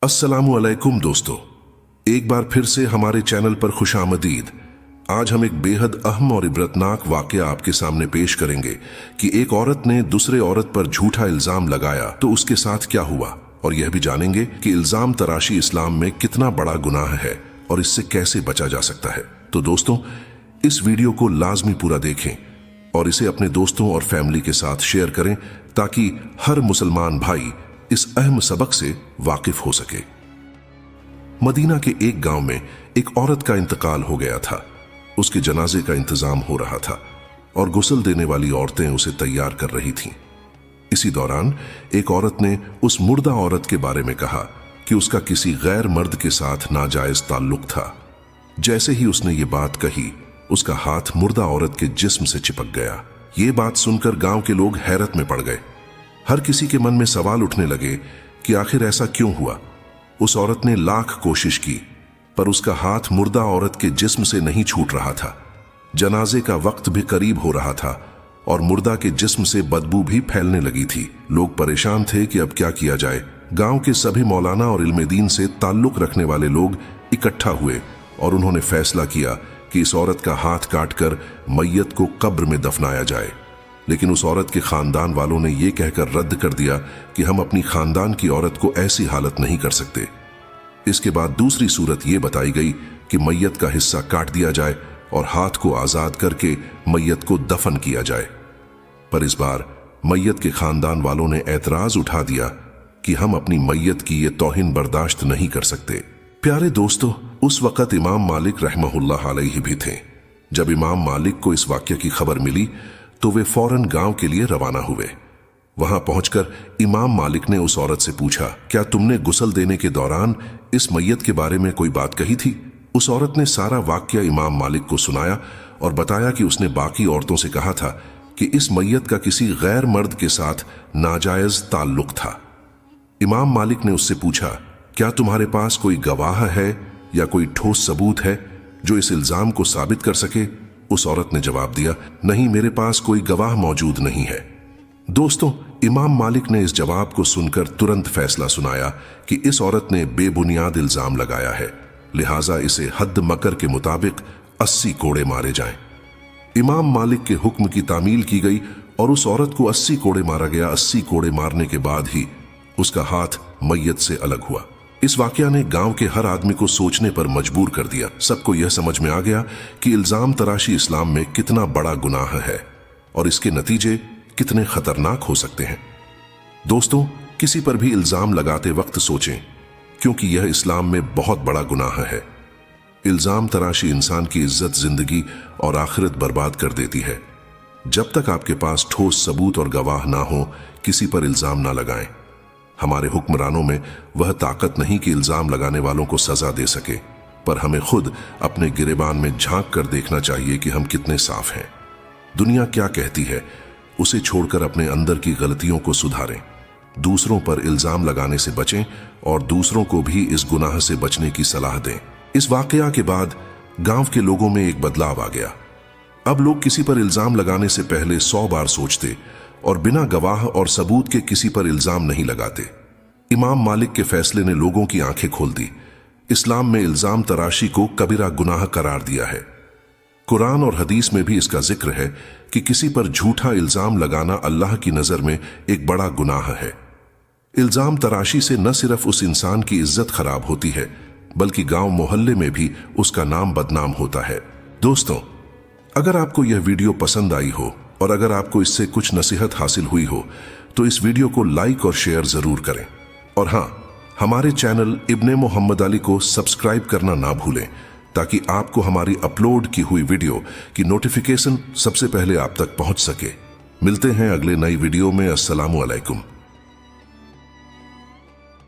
अस्सलामु अलैकुम दोस्तों, एक बार फिर से हमारे चैनल पर खुशामदीद। आज हम एक बेहद अहम और इबरतनाक वाकया आपके सामने पेश करेंगे कि एक औरत ने दूसरे औरत पर झूठा इल्जाम लगाया तो उसके साथ क्या हुआ, और यह भी जानेंगे कि इल्जाम तराशी इस्लाम में कितना बड़ा गुनाह है और इससे कैसे बचा जा सकता है। तो दोस्तों, इस वीडियो को लाजमी पूरा देखें और इसे अपने दोस्तों और फैमिली के साथ शेयर करें ताकि हर मुसलमान भाई इस अहम सबक से वाकिफ हो सके। मदीना के एक गांव में एक औरत का इंतकाल हो गया था। उसके जनाजे का इंतजाम हो रहा था और गुस्ल देने वाली औरतें उसे तैयार कर रही थीं। इसी दौरान एक औरत ने उस मुर्दा औरत के बारे में कहा कि उसका किसी गैर मर्द के साथ नाजायज ताल्लुक था। जैसे ही उसने ये बात कही, उसका हाथ मुर्दा औरत के जिस्म से चिपक गया। ये बात सुनकर गांव के लोग हैरत में पड़ गए। हर किसी के मन में सवाल उठने लगे कि आखिर ऐसा क्यों हुआ। उस औरत ने लाख कोशिश की पर उसका हाथ मुर्दा औरत के जिस्म से नहीं छूट रहा था। जनाजे का वक्त भी करीब हो रहा था और मुर्दा के जिस्म से बदबू भी फैलने लगी थी। लोग परेशान थे कि अब क्या किया जाए। गांव के सभी मौलाना और इल्म-ए-दीन से ताल्लुक रखने वाले लोग इकट्ठा हुए और उन्होंने फैसला किया कि इस औरत का हाथ काटकर मैयत को कब्र में दफनाया जाए। लेकिन उस औरत के खानदान वालों ने यह कहकर रद्द कर दिया कि हम अपनी खानदान की औरत को ऐसी हालत नहीं कर सकते। इसके बाद दूसरी सूरत यह बताई गई कि मैयत का हिस्सा काट दिया जाए और हाथ को आजाद करके मैयत को दफन किया जाए। पर इस बार मैयत के खानदान वालों ने एतराज उठा दिया कि हम अपनी मैयत की ये तौहीन बर्दाश्त नहीं कर सकते। प्यारे दोस्तों, उस वक़्त इमाम मालिक रहमहुल्लाह अलैहि भी थे। जब इमाम मालिक को इस वाक्य की खबर मिली तो वे फौरन गांव के लिए रवाना हुए। वहां पहुंचकर इमाम मालिक ने उस औरत से पूछा, क्या तुमने गुस्ल देने के दौरान इस मैयत के बारे में कोई बात कही थी? उस औरत ने सारा वाक्य इमाम मालिक को सुनाया और बताया कि उसने बाकी औरतों से कहा था कि इस मैयत का किसी गैर मर्द के साथ नाजायज ताल्लुक था। इमाम मालिक ने उससे पूछा, क्या तुम्हारे पास कोई गवाह है या कोई ठोस सबूत है जो इस इल्जाम को साबित कर सके? उस औरत ने जवाब दिया, नहीं, मेरे पास कोई गवाह मौजूद नहीं है। दोस्तों, इमाम मालिक ने इस जवाब को सुनकर तुरंत फैसला सुनाया कि इस औरत ने बेबुनियाद इल्जाम लगाया है, लिहाजा इसे हद मकर के मुताबिक 80 कोड़े मारे जाएं। इमाम मालिक के हुक्म की तामील की गई और उस औरत को 80 कोड़े मारा गया। 80 कोड़े मारने के बाद ही उसका हाथ मैयत से अलग हुआ। इस वाकया ने गांव के हर आदमी को सोचने पर मजबूर कर दिया। सबको यह समझ में आ गया कि इल्जाम तराशी इस्लाम में कितना बड़ा गुनाह है और इसके नतीजे कितने खतरनाक हो सकते हैं। दोस्तों, किसी पर भी इल्जाम लगाते वक्त सोचें, क्योंकि यह इस्लाम में बहुत बड़ा गुनाह है। इल्जाम तराशी इंसान की इज्जत, जिंदगी और आखिरत बर्बाद कर देती है। जब तक आपके पास ठोस सबूत और गवाह ना हो, किसी पर इल्जाम ना लगाएं। हमारे हुक्मरानों में वह ताकत नहीं कि इल्जाम लगाने वालों को सजा दे सके, पर हमें खुद अपने गिरेबान में झांक कर देखना चाहिए कि हम कितने साफ हैं। दुनिया क्या कहती है उसे छोड़कर अपने अंदर की गलतियों को सुधारें। दूसरों पर इल्जाम लगाने से बचें और दूसरों को भी इस गुनाह से बचने की सलाह दें। इस वाकया के बाद गांव के लोगों में एक बदलाव आ गया। अब लोग किसी पर इल्जाम लगाने से पहले 100 बार सोचते और बिना गवाह और सबूत के किसी पर इल्जाम नहीं लगाते। इमाम मालिक के फैसले ने लोगों की आंखें खोल दी। इस्लाम में इल्जाम तराशी को कबीरा गुनाह करार दिया है। कुरान और हदीस में भी इसका जिक्र है कि किसी पर झूठा इल्जाम लगाना अल्लाह की नजर में एक बड़ा गुनाह है। इल्जाम तराशी से न सिर्फ उस इंसान की इज्जत खराब होती है, बल्कि गांव मोहल्ले में भी उसका नाम बदनाम होता है। दोस्तों, अगर आपको यह वीडियो पसंद आई हो और अगर आपको इससे कुछ नसीहत हासिल हुई हो तो इस वीडियो को लाइक और शेयर जरूर करें। और हां, हमारे चैनल इब्ने मोहम्मद अली को सब्सक्राइब करना ना भूलें ताकि आपको हमारी अपलोड की हुई वीडियो की नोटिफिकेशन सबसे पहले आप तक पहुंच सके। मिलते हैं अगले नई वीडियो में। अस्सलामु अलैकुम।